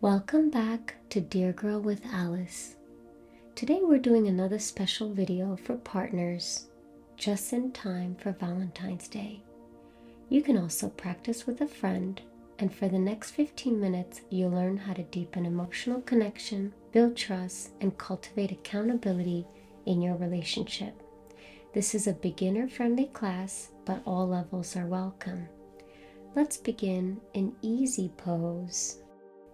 Welcome back to Dear Girl with Alice. Today we're doing another special video for partners just in time for Valentine's Day. You can also practice with a friend, and for the next 15 minutes you'll learn how to deepen emotional connection, build trust, and cultivate accountability in your relationship. This is a beginner-friendly class, but all levels are welcome. Let's begin in easy pose.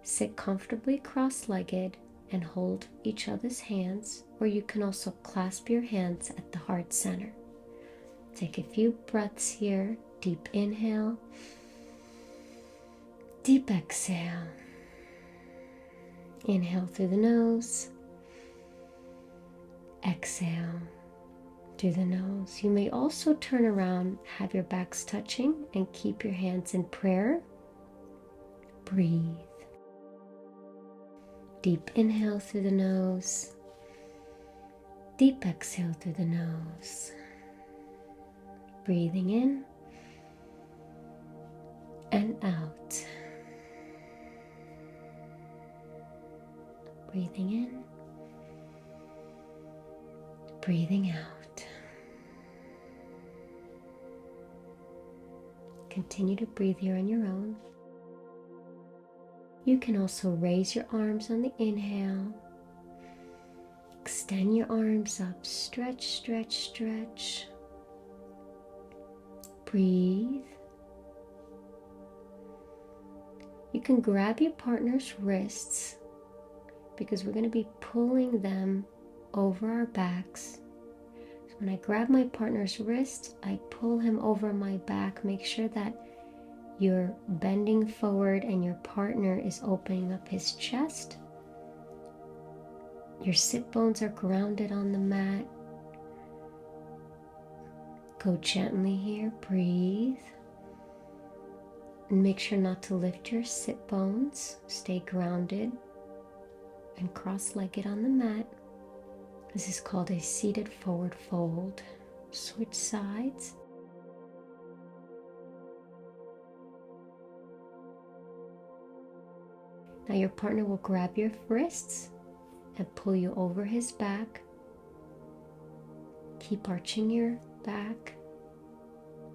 Sit comfortably cross-legged and hold each other's hands, or you can also clasp your hands at the heart center. Take a few breaths here. Deep inhale, deep exhale. Inhale through the nose, exhale through the nose. You may also turn around, have your backs touching, and keep your hands in prayer. Breathe. Deep inhale through the nose, deep exhale through the nose. Breathing in and out. Breathing in, breathing out. Continue to breathe here on your own. You can also raise your arms on the inhale. Extend your arms up. Stretch, stretch, stretch. Breathe. You can grab your partner's wrists because we're going to be pulling them over our backs. So when I grab my partner's wrist, I pull him over my back. Make sure that you're bending forward and your partner is opening up his chest. Your sit bones are grounded on the mat. Go gently here, breathe. And make sure not to lift your sit bones. Stay grounded and cross-legged on the mat. This is called a seated forward fold. Switch sides. Now your partner will grab your wrists and pull you over his back. Keep arching your back,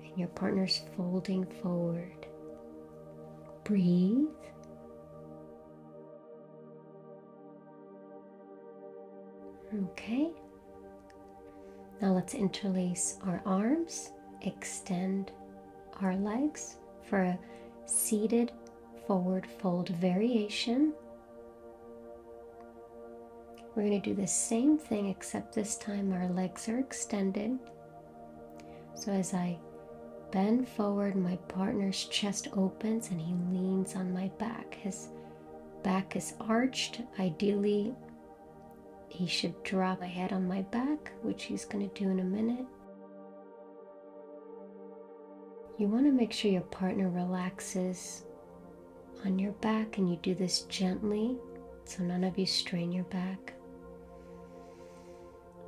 and your partner's folding forward. Breathe. Okay. Now let's interlace our arms, extend our legs for a seated forward fold variation. We're going to do the same thing, except this time our legs are extended. So as I bend forward, my partner's chest opens and he leans on my back. His back is arched. Ideally, he should drop my head on my back, which he's going to do in a minute. You want to make sure your partner relaxes on your back, and you do this gently so none of you strain your back.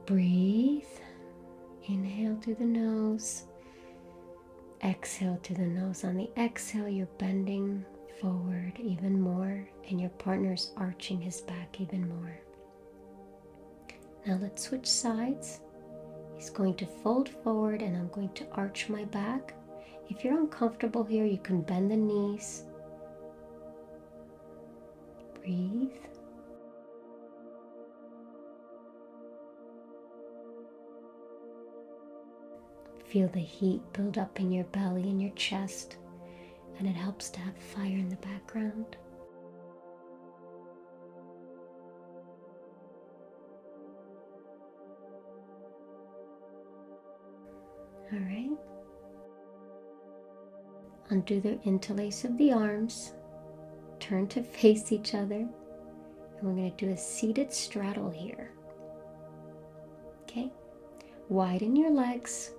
Breathe. Inhale through the nose. Exhale through the nose. On the exhale, you're bending forward even more, and your partner's arching his back even more. Now let's switch sides. He's going to fold forward and I'm going to arch my back. If you're uncomfortable here, you can bend the knees. Breathe. Feel the heat build up in your belly and your chest, and it helps to have fire in the background. All right. Undo the interlace of the arms. Turn to face each other, and we're going to do a seated straddle here. Okay? Widen your legs.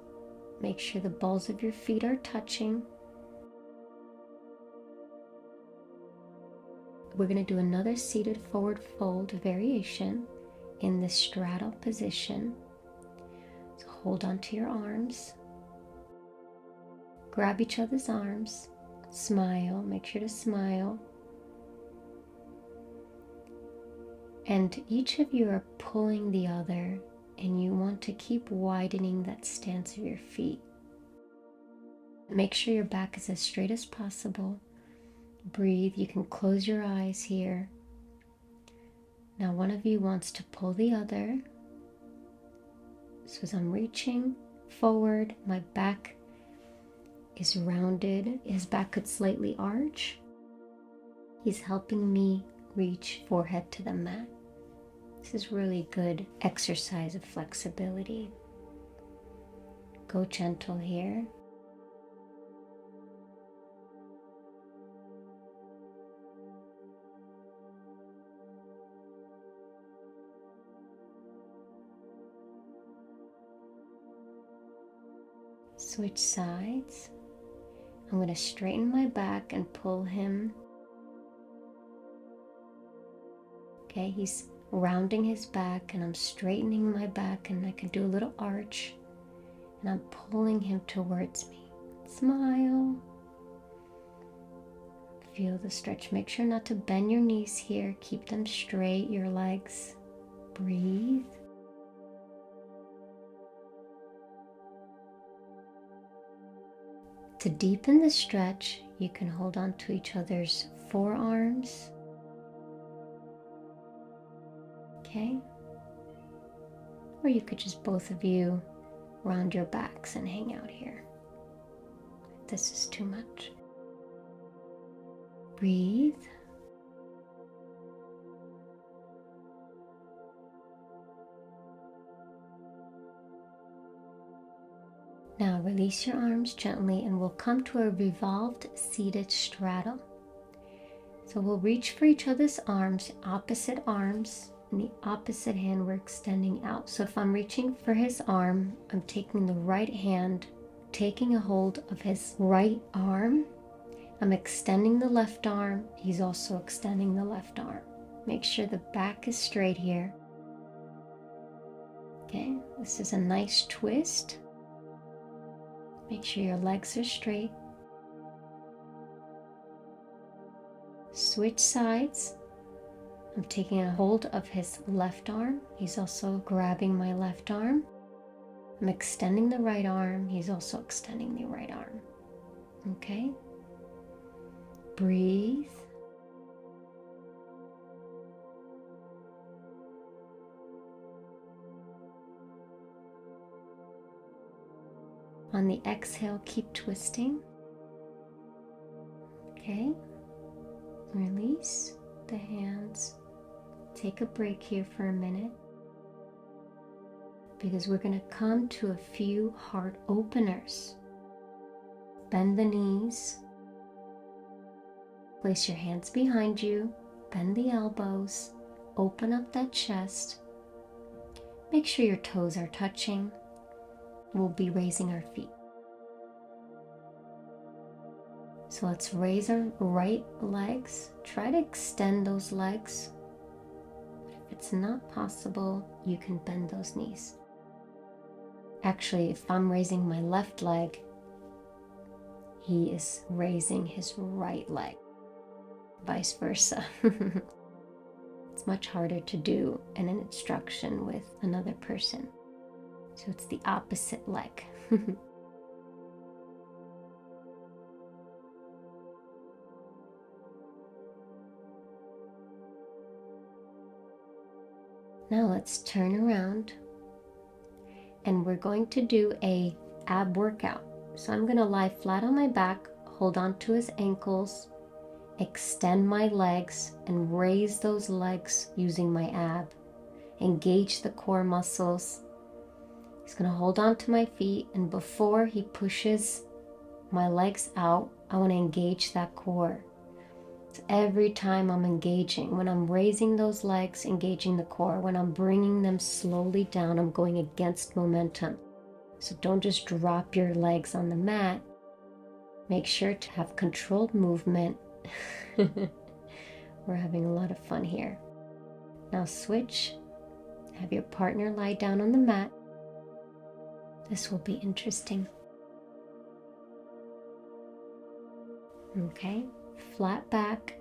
Make sure the balls of your feet are touching. We're going to do another seated forward fold variation in the straddle position. So hold on to your arms. Grab each other's arms. Smile. Make sure to smile. And each of you are pulling the other, and you want to keep widening that stance of your feet. Make sure your back is as straight as possible. Breathe. You can close your eyes here. Now one of you wants to pull the other. So as I'm reaching forward, my back is rounded. His back could slightly arch. He's helping me reach forehead to the mat. This is really good exercise of flexibility. Go gentle here. Switch sides. I'm going to straighten my back and pull him. Okay, he's rounding his back and I'm straightening my back, and I can do a little arch, and I'm pulling him towards me. Smile. Feel the stretch. Make sure not to bend your knees here. Keep them straight, your legs. Breathe. To deepen the stretch, you can hold on to each other's forearms. Okay? Or you could just both of you round your backs and hang out here. This is too much. Breathe. Now release your arms gently and we'll come to a revolved seated straddle. So we'll reach for each other's arms, opposite arms, and the opposite hand we're extending out. So if I'm reaching for his arm, I'm taking the right hand, taking a hold of his right arm. I'm extending the left arm. He's also extending the left arm. Make sure the back is straight here. Okay, this is a nice twist. Make sure your legs are straight. Switch sides. I'm taking a hold of his left arm. He's also grabbing my left arm. I'm extending the right arm. He's also extending the right arm. Okay? Breathe. On the exhale, keep twisting. Okay? Release the hands. Take a break here for a minute, because we're going to come to a few heart openers. Bend the knees. Place your hands behind you. Bend the elbows. Open up that chest. Make sure your toes are touching. We'll be raising our feet. So let's raise our right legs. Try to extend those legs. If it's not possible, you can bend those knees. Actually, if I'm raising my left leg, he is raising his right leg. Vice versa. It's much harder to do in an instruction with another person. So it's the opposite leg. Now let's turn around and we're going to do a ab workout. So I'm going to lie flat on my back, hold on to his ankles, extend my legs and raise those legs using my ab. Engage the core muscles. He's going to hold on to my feet, and before he pushes my legs out, I want to engage that core. So every time I'm engaging, when I'm raising those legs, engaging the core. When I'm bringing them slowly down, I'm going against momentum. So don't just drop your legs on the mat. Make sure to have controlled movement. We're having a lot of fun here. Now switch. Have your partner lie down on the mat. This will be interesting. Okay, flat back,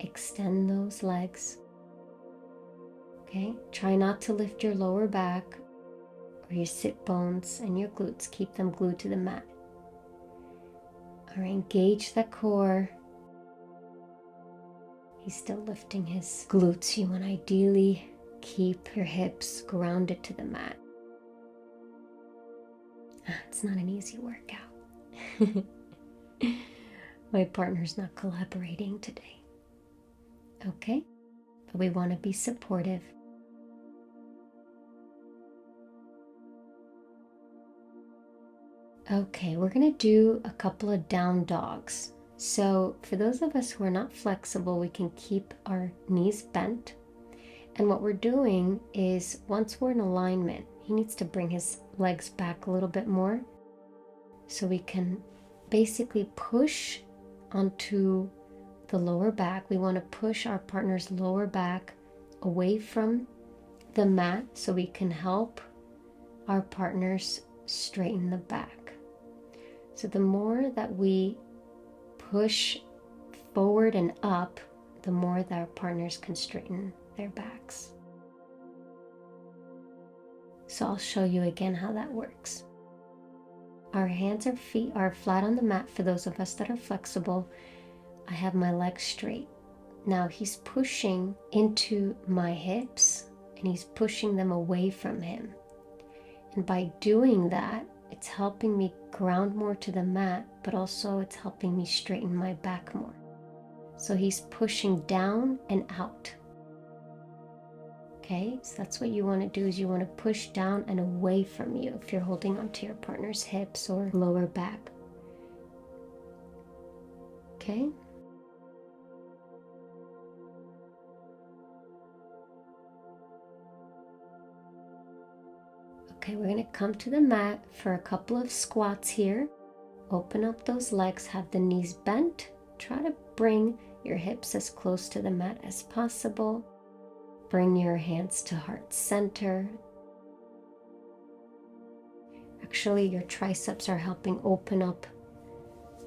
extend those legs. Okay, try not to lift your lower back or your sit bones and your glutes. Keep them glued to the mat. All right, engage the core. He's still lifting his glutes. You want to ideally keep your hips grounded to the mat. It's not an easy workout. My partner's not collaborating today. Okay, but we want to be supportive. Okay, we're going to do a couple of down dogs. So for those of us who are not flexible, we can keep our knees bent. And what we're doing is, once we're in alignment, he needs to bring his legs back a little bit more. So we can basically push onto the lower back. We want to push our partner's lower back away from the mat so we can help our partners straighten the back. So the more that we push forward and up, the more that our partners can straighten their backs. So I'll show you again how that works. Our hands or feet are flat on the mat for those of us that are flexible. I have my legs straight. Now he's pushing into my hips and he's pushing them away from him. And by doing that, it's helping me ground more to the mat, but also it's helping me straighten my back more. So he's pushing down and out. Okay, so that's what you want to do, is you want to push down and away from you if you're holding onto your partner's hips or lower back. Okay. Okay, we're going to come to the mat for a couple of squats here. Open up those legs, have the knees bent. Try to bring your hips as close to the mat as possible. Bring your hands to heart center. Actually, your triceps are helping open up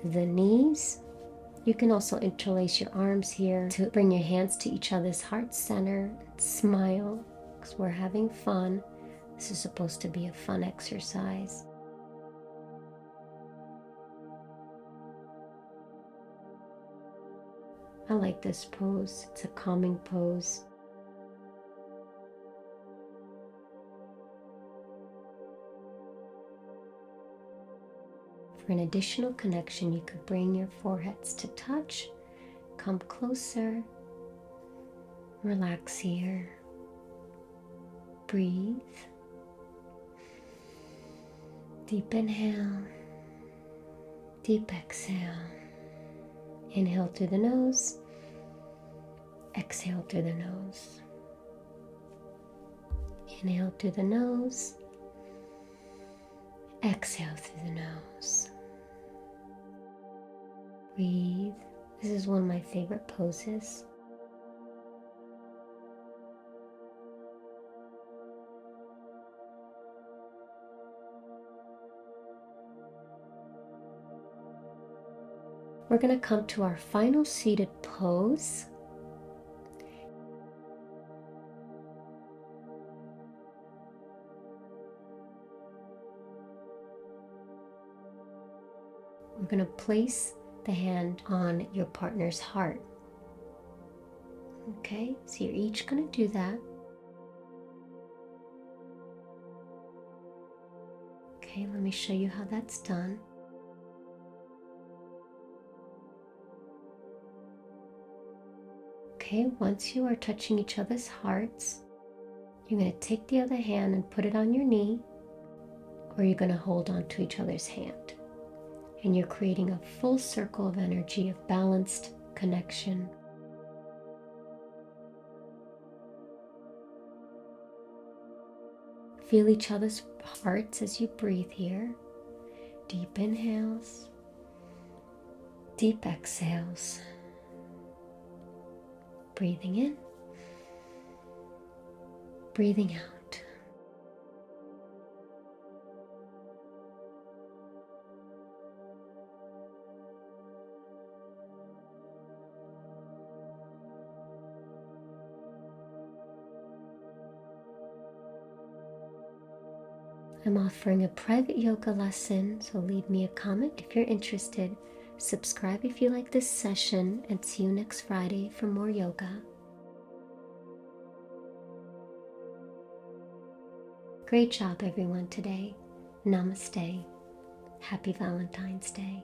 the knees. You can also interlace your arms here to bring your hands to each other's heart center. Smile, because we're having fun. This is supposed to be a fun exercise. I like this pose. It's a calming pose. For an additional connection, you could bring your foreheads to touch. Come closer. Relax here. Breathe. Deep inhale. Deep exhale. Inhale through the nose. Exhale through the nose. Inhale through the nose. Exhale through the nose. Breathe. This is one of my favorite poses. We're going to come to our final seated pose. We're going to place the hand on your partner's heart. Okay, so you're each going to do that. Okay, let me show you how that's done. Okay, once you are touching each other's hearts, you're going to take the other hand and put it on your knee, or you're going to hold on to each other's hand. And you're creating a full circle of energy of balanced connection. Feel each other's hearts as you breathe here. Deep inhales, deep exhales. Breathing in, breathing out. I'm offering a private yoga lesson, so leave me a comment if you're interested. Subscribe if you like this session, and see you next Friday for more yoga. Great job, everyone, today. Namaste. Happy Valentine's Day.